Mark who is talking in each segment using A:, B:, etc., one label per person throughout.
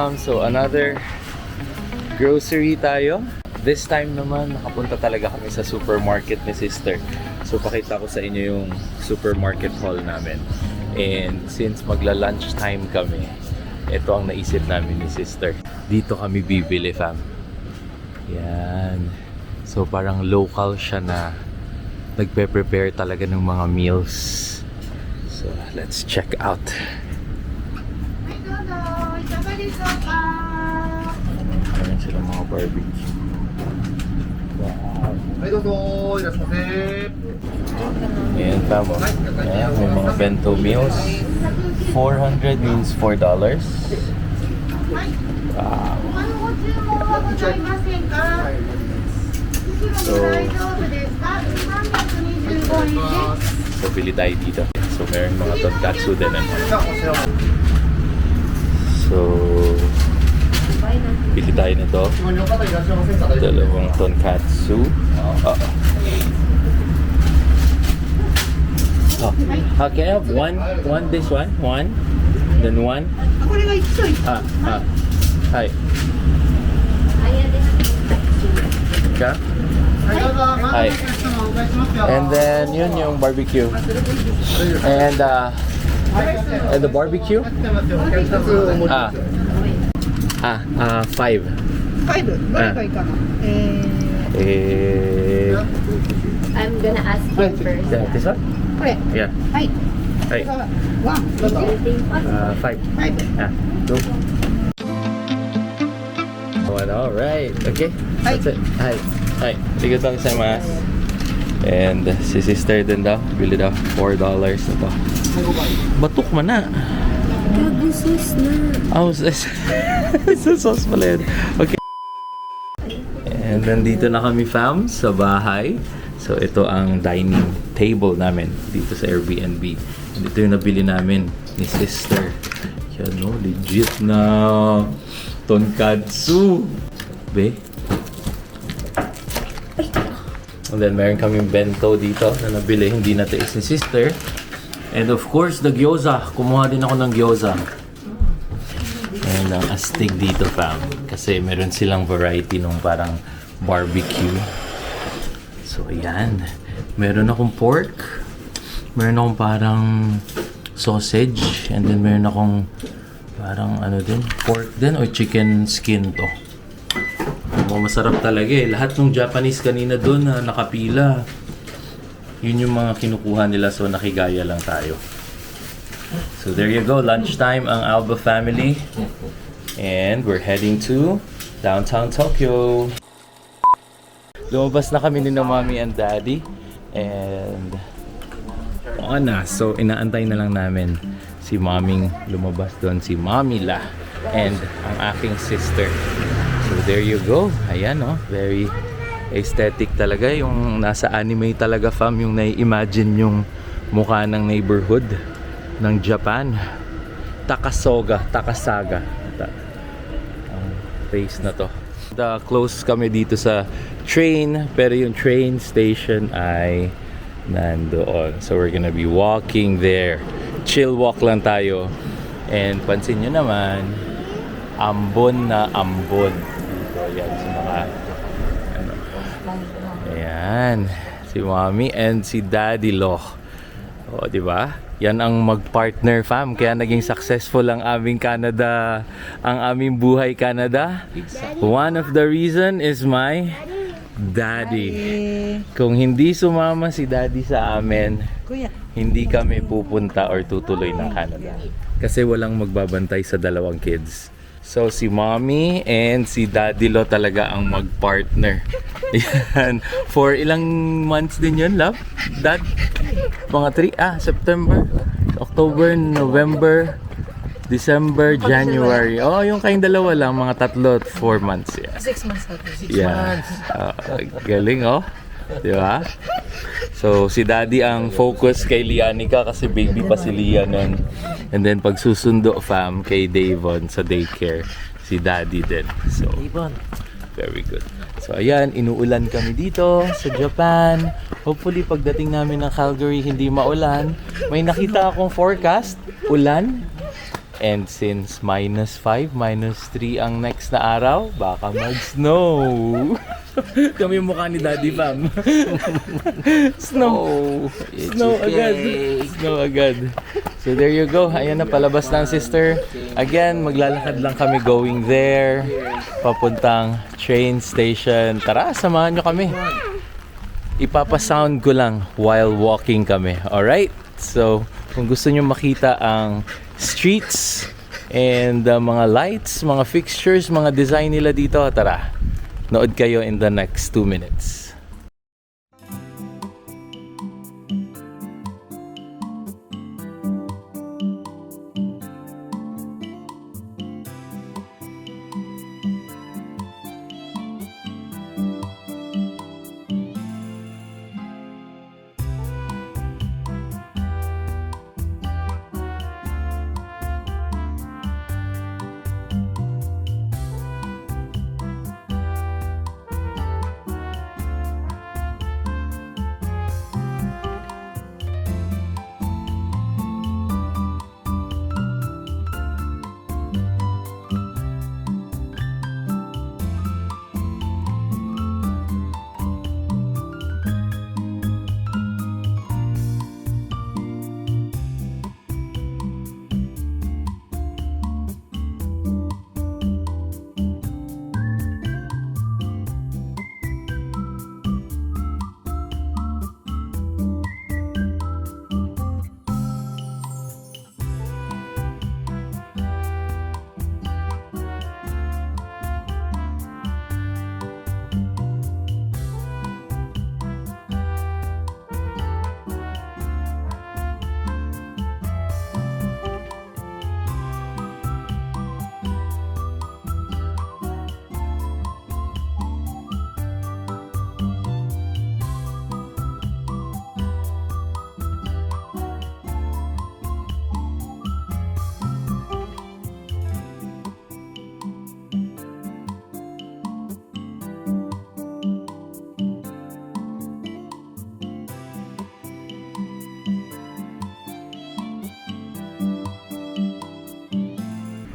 A: fam. So another grocery tayo. This time naman, nakapunta talaga kami sa supermarket ni sister. So pakita ko sa inyo yung supermarket haul namin. And since magla-lunch time kami, ito ang naisip namin ni sister. Dito kami bibili, fam. Yan. So parang local siya na nagpe-prepare talaga ng mga meals. So let's check out. Ayan sila mga barbecue. Wow. Ayan, fam. Ayan, may mga bento meals. 400 means $4. Wow. So bili tayo dito. So meron mga tonkatsu din. So bili tayo nito. Dalawang tonkatsu. Can I have one this one, then one. Hi. Okay. Hi. And then yun yung barbecue. And the barbecue? 5.
B: I'm gonna ask you first.
A: This one? Yeah. Hi. 5. Go. Alright. Okay. That's it. Hi. Arigatou gozaimasu. And si sister din daw. Bili daw. $4 na to. Batok man na.
B: Gabi sauce na.
A: Oh, sauce pala yun. Okay. And then dito na kami, fam, sa bahay. So ito ang dining table namin dito sa Airbnb. And ito yung nabili namin ni sister. Yan, no? Legit na tonkatsu. Be? And then meron kaming bento dito na nabili. Hindi na tiis ni sister. And of course, the gyoza. Kumuha din ako ng gyoza. And ang astig dito, fam. Kasi meron silang variety nung parang barbecue. So, ayan. Meron akong pork. Meron akong parang sausage. And then meron akong parang ano din, pork din o chicken skin to. Masarap talaga eh. Lahat ng Japanese kanina doon na nakapila. Yun yung mga kinukuha nila, so nakigaya lang tayo. So there you go, lunchtime ang Alba family. And we're heading to downtown Tokyo. Lumabas na kami ni na mommy and daddy. And so inaantay na lang namin si moming lumabas doon, si Mommy La and ang aking sister. So there you go. Ayan, oh, very aesthetic talaga. Yung nasa anime talaga, fam, yung nai-imagine yung mukha ng neighborhood ng Japan. Takasaga. Ang face na to. Close kami dito sa train, pero yung train station ay nandoon. So we're gonna be walking there. Chill walk lang tayo. And pansin nyo naman, ambon na ambon. Ayan, si mga ayan, si Mommy and si Daddy Lo. O, di ba? Yan ang mag-partner, fam. Kaya naging successful ang aming Canada, ang aming buhay Canada. One of the reason is my Daddy. Kung hindi sumama si Daddy sa amin, hindi kami pupunta or tutuloy ng Canada. Kasi walang magbabantay sa dalawang kids. So si Mommy and si Daddy Lo talaga ang mag-partner. Yan. For ilang months din yun, love? Dad? Mga 3? September, October, November, December, January. Oh, yung kayong dalawa lang, mga 3 4 months. Yeah.
B: 6 months natin.
A: 6 months. Galing, oh. Di ba? So, si Daddy ang focus kay Lianica kasi baby pa si Lia nun. And then, pag susundo, fam, kay Davon sa daycare, si Daddy din. So, very good. So, ayan, inuulan kami dito sa Japan. Hopefully, pagdating namin ng Calgary, hindi maulan. May nakita akong forecast, ulan. And since -5, -3 ang next na araw, baka mag-snow. Kami yung mukha ni Daddy Pam. Snow. Snow agad. Snow agad. So there you go. Ayan na, palabas na ang sister. Again, maglalakad lang kami going there. Papuntang train station. Tara, samahan nyo kami. Ipapasound ko lang while walking kami. Alright? So, kung gusto nyo makita ang streets and mga lights, mga fixtures, mga design nila dito, tara. Nood kayo in the next 2 minutes.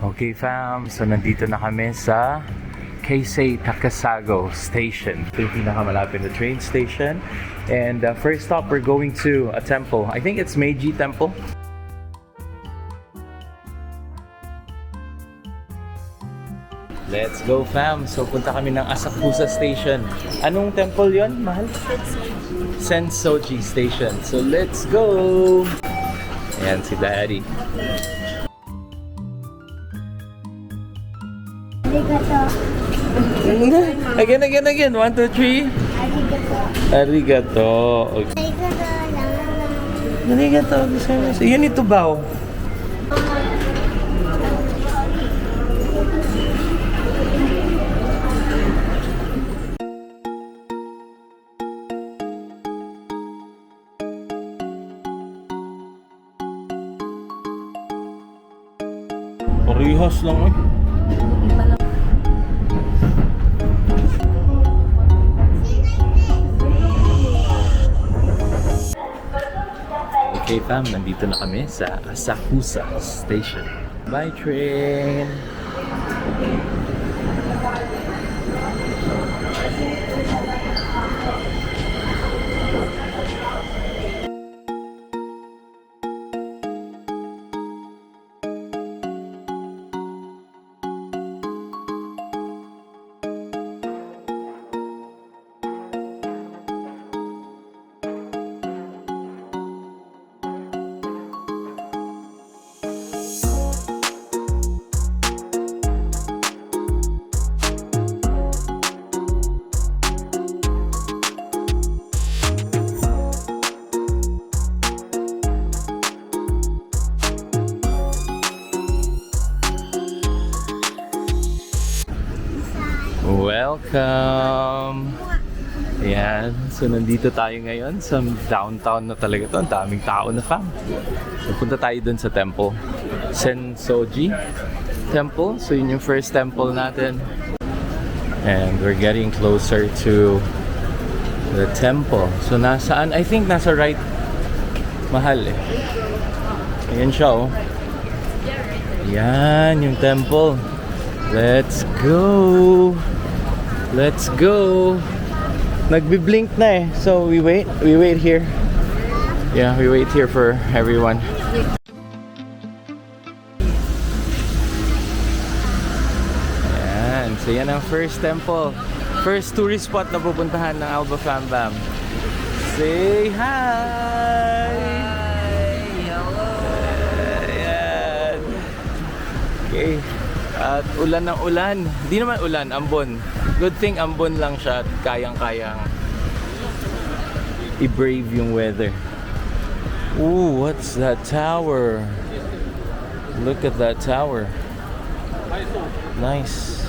A: Okay fam, so nandito na kami sa Keisei Takasago Station. Ito yung pinakamalapit na train station. And first stop, we're going to a temple. I think it's Meiji Temple. Let's go fam! So punta kami ng Asakusa Station. Anong temple yon, mahal? Sensoji Station. So let's go! Ayan si Daddy. Again. 1, 2, 3. Arigato. Okay. Arigato. Yun ito ba? Parehas lang eh. Okay fam, nandito na kami sa Asakusa Station. Bye train! Welcome! Ayan, so nandito tayo ngayon sa downtown na talaga to. Ang daming tao na fam. So punta tayo dun sa temple. Sensoji Temple. So yun yung first temple natin. And we're getting closer to the temple. So nasaan? I think nasa right, mahal eh. Ayan siya oh. Yan, yung temple. Let's go! Let's go! Nagbi-blink na eh. So we wait here. Yeah, we wait here for everyone. Yan, so yan ang first temple. First tourist spot na pupuntahan ng Alba Fam Bam. Say hi!
C: Hello!
A: Ayan. Okay. At ulan ng ulan. Di naman ulan, ambon. Good thing ambon lang siya at kayang-kayang i-brave yung weather. Ooh, what's that tower? Look at that tower. Nice.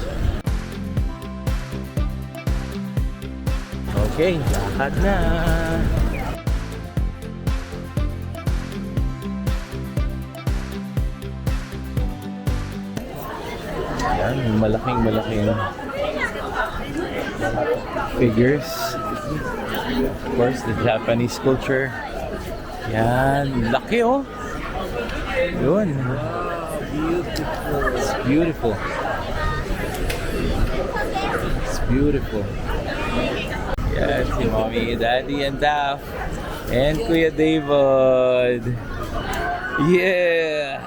A: Okay, lakad na. Yan, malaking figures. Of course, the Japanese culture. Yan, laki oh. Yun. It's beautiful. It's beautiful. Yan, si Mommy, Daddy, and Daph. And Kuya David. Yeah!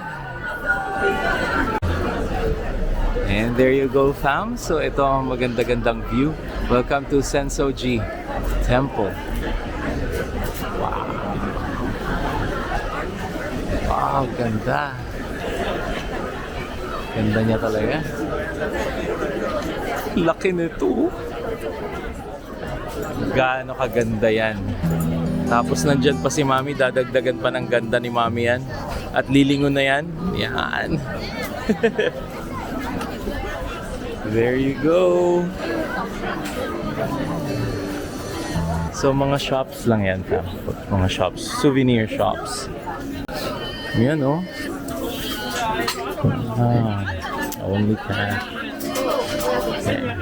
A: And there you go, fam. So ito ang maganda-gandang view. Welcome to Sensoji Temple. Wow. Wow, ganda. Ganda niya talaga. Laki nito. Gaano kaganda yan. Tapos nandyan pa si Mami, dadagdagan pa ng ganda ni Mami yan. At lilingon na yan. Yan. There you go. So mga shops lang yan, fam. Mga shops, souvenir shops. Yan oh. Ah, only cash. Okay.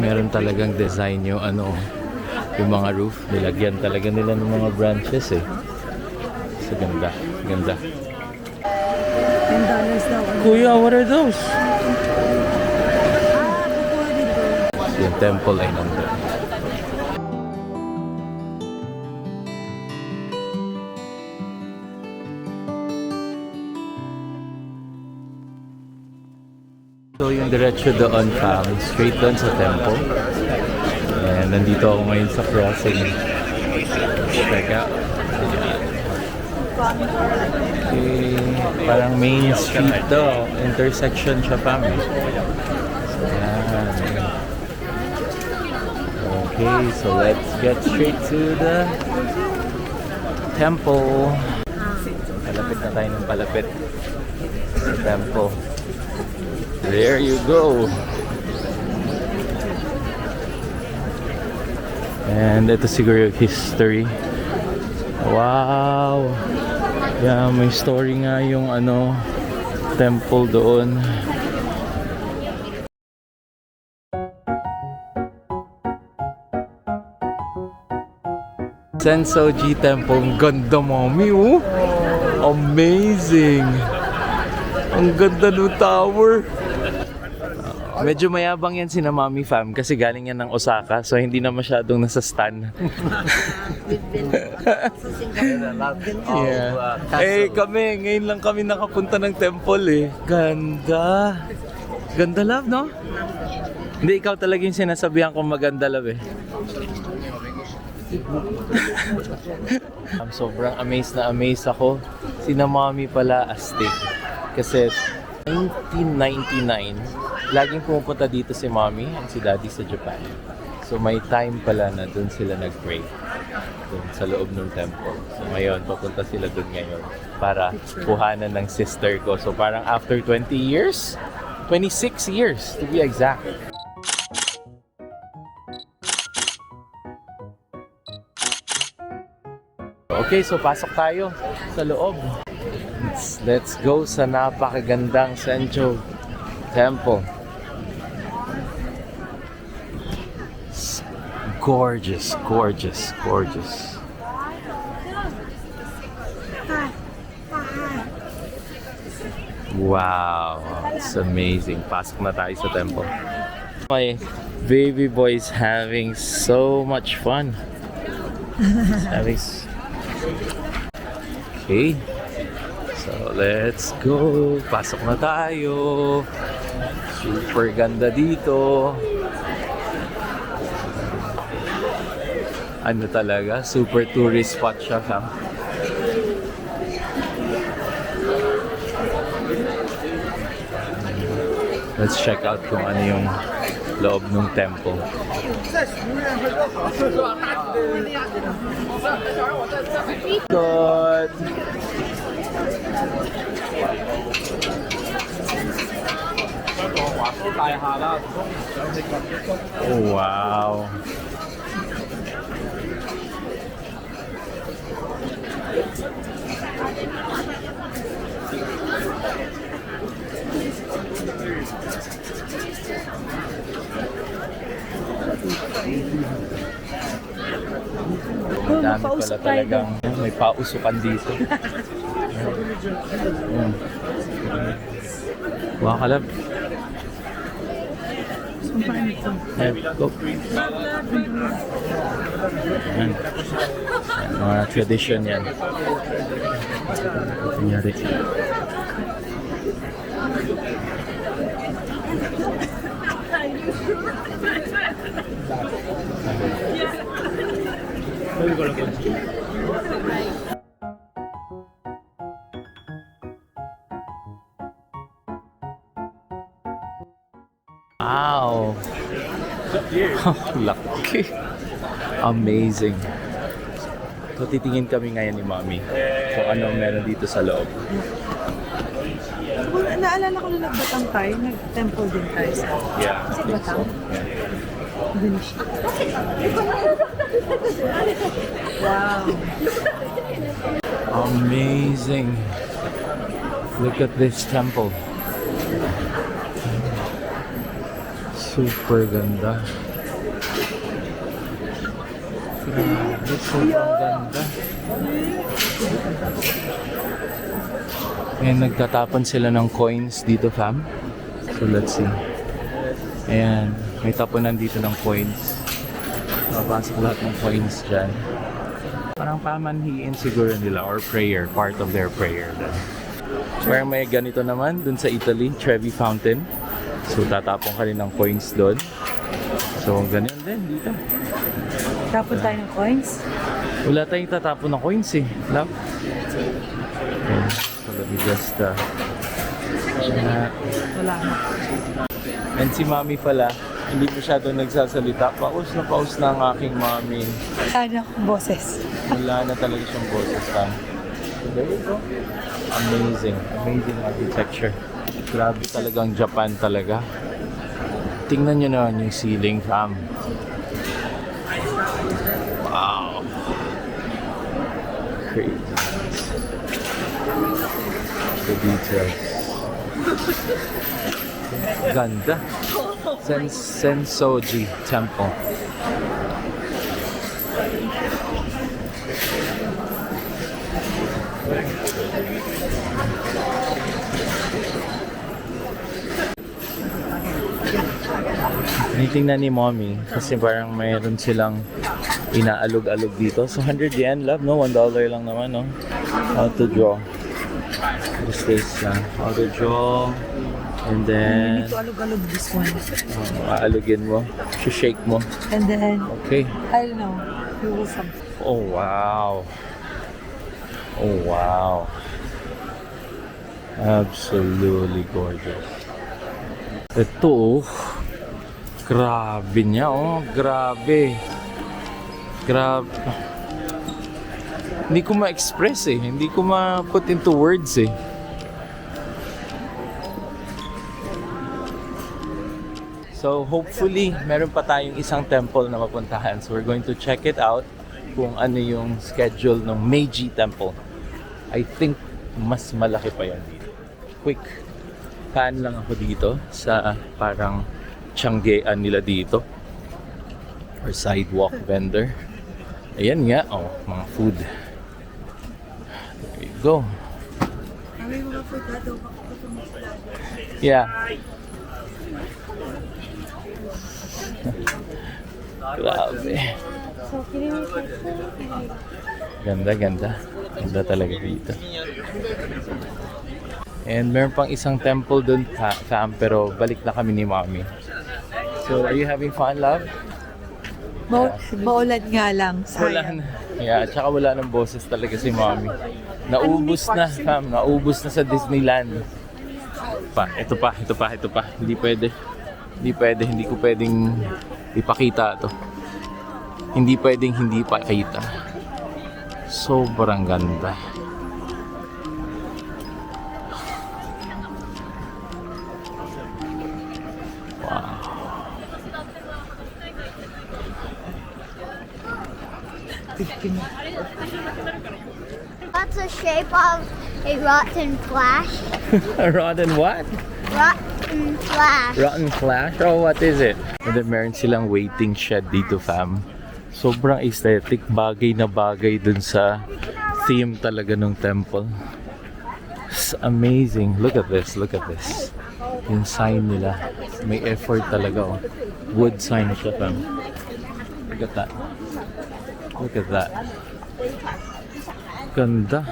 A: Meron talagang design yung ano, yung mga roof. Nilagyan talaga nila ng mga branches eh. So ganda, ganda.
C: $10 daw.
A: Kuya, what are those?
C: Kukuha dito.
A: Yung temple ay nandun. So yung diretso doon, fam, straight doon sa temple. And nandito ako ngayon sa crossing. Check out. Okay, parang main street to. Intersection siya, fam. So yan. Okay, so let's get straight to the temple. Palapit na tayo ng palapit sa temple. There you go. And ito siguro yung history. Wow. Yeah, may story nga yung ano, temple doon. Sensoji Temple. Ang ganda, Mommy, oh. Amazing. Ang ganda ng tower. Medyo mayabang yan sina Mommy Fam kasi galing yan ng Osaka, so hindi na masyadong nasa stan. Yeah. Eh kami, ngayon lang kami nakapunta ng temple eh. Ganda. Ganda, love, no? Hindi, ikaw talaga yung sinasabihan kong maganda, love eh. Sobrang amazed na amazed ako. Sina Mommy pala Aztec. Kasi 1999 laging pumupunta dito si Mommy and si Daddy sa Japan. So may time pala na doon sila nag-pray. dun sa loob ng temple. So ngayon, papunta sila dun ngayon para kuhanan ng sister ko. So parang after 20 years, 26 years to be exact. Okay, so pasok tayo sa loob. Let's go sa napakagandang Sencho Temple. Gorgeous, gorgeous, gorgeous. Wow, it's amazing. Pasok na tayo sa temple. My baby boy is having so much fun. Okay. So, let's go. Pasok na tayo. Super ganda dito. Ano talaga? Super tourist spot siya, fam. Let's check out kung ano yung loob ng temple. Good. Oh, wow. Madami pala talagang may pausukan dito. Wakalab. Ayan, go. Ayan. Mga tradition yan. Kunyari. Wow! Laki! Amazing! So, titingin kami ngayon ni Mami kung ano meron dito sa loob.
C: Well, naalala ko na nagbatang tayo, nag-temple din tayo sa
A: Yeah.
C: Is it Batang?
A: Yeah.
C: Indonesia. Wow.
A: Amazing! Look at this temple. Super ganda. Grabe, sobrang ganda. Ngayon, nagtatapon sila ng coins dito, fam. So, let's see. Ayan, may tapunan dito ng coins. Mapasok lahat ng coins dyan. Parang pamanhiin siguro nila or prayer, part of their prayer. Parang may ganito naman dun sa Italy, Trevi Fountain. So, tatapon ka rin ng coins doon. So, ganyan din dito.
C: Tapon tayo ng coins.
A: Wala tayong tatapon ng coins eh. Love. Okay. So, let me just...
C: Wala na.
A: And si Mami pala, hindi masyadong nagsasalita. Paus na ang aking Mami.
C: Ano akong boses.
A: Wala na talaga siyang boses lang. So, there you go. Amazing. Amazing architecture. Grabe talagang Japan talaga. Tingnan nyo naman yung ceiling, fam. Wow. Crazy. The details. Ganda. Sensoji Temple. Tinitingnan ni Mommy kasi parang mayroon silang inaalog-alog dito. So 100 yen, love, no? $1 lang naman, no? How to draw. What's this? How to draw. And
C: You
A: then,
C: need to alog-alog this one.
A: aalugin mo. Shake mo.
C: And then,
A: Okay.
C: I don't know, you will something.
A: Oh, wow. Oh, wow. Absolutely gorgeous. Ito, oh. Grabe niya, oh. Grabe. Grabe. Hindi ko ma-express eh. Hindi ko ma-put into words eh. So hopefully, meron pa tayong isang temple na mapuntahan. So we're going to check it out kung ano yung schedule ng Meiji Temple. I think mas malaki pa yan dito. Quick pan lang ako dito sa parang tiyanggean nila dito. Or sidewalk vendor. Ayan nga, oh, mga food. There you go. Yeah. Grabe. Ganda, ganda. Ganda talaga dito. And meron pang isang temple dun, fam, pero balik na kami ni Mommy. So, are you having fun, love?
C: Maulan nga lang.
A: Wala
C: Sayang.
A: na. Yeah, tsaka wala ng boses talaga si Mommy. Naubos na, fam. Naubos na sa Disneyland. Ito pa. Hindi pwede. Hindi ko pwedeng ipakita to. Hindi pwedeng hindi pakita. Sobrang ganda. Wow.
B: That's the shape of a rotten flash.
A: Rotten what?
B: Rotten flash.
A: Rotten Flash? Oh, what is it? And then meron silang waiting shed dito, fam. Sobrang aesthetic, bagay na bagay dun sa theme talaga ng temple. It's amazing. Look at this, look at this. Yung sign nila. May effort talaga, oh. Wood sign siya, fam. Look at that. Look at that. Ganda.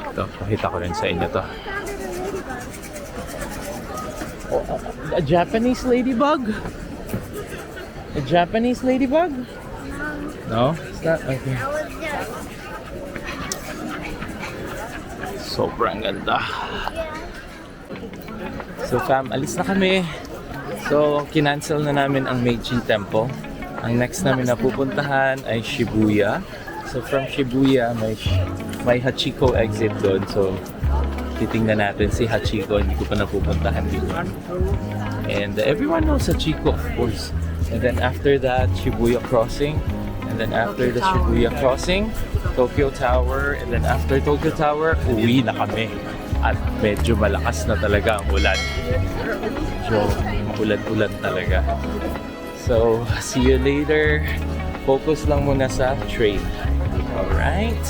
A: Ito, pakita ko rin sa inyo to. A Japanese ladybug? A Japanese ladybug? No? It's not? Okay. Sobrang ganda. So fam, alis na kami. So, kinancel na namin ang Meiji Temple. Ang next namin na pupuntahan ay Shibuya. So from Shibuya, may Hachiko exit doon. So, titingnan natin si Hachiko. Hindi ko pa napupuntahan dito. And everyone knows Hachiko, of course. And then after that, Shibuya Crossing. And then after the Shibuya Crossing, Tokyo Tower. And then after Tokyo Tower, uwi na kami. At medyo malakas na talaga ang ulan. Medyo ulan-ulan talaga. So, see you later. Focus lang muna sa train. Alright?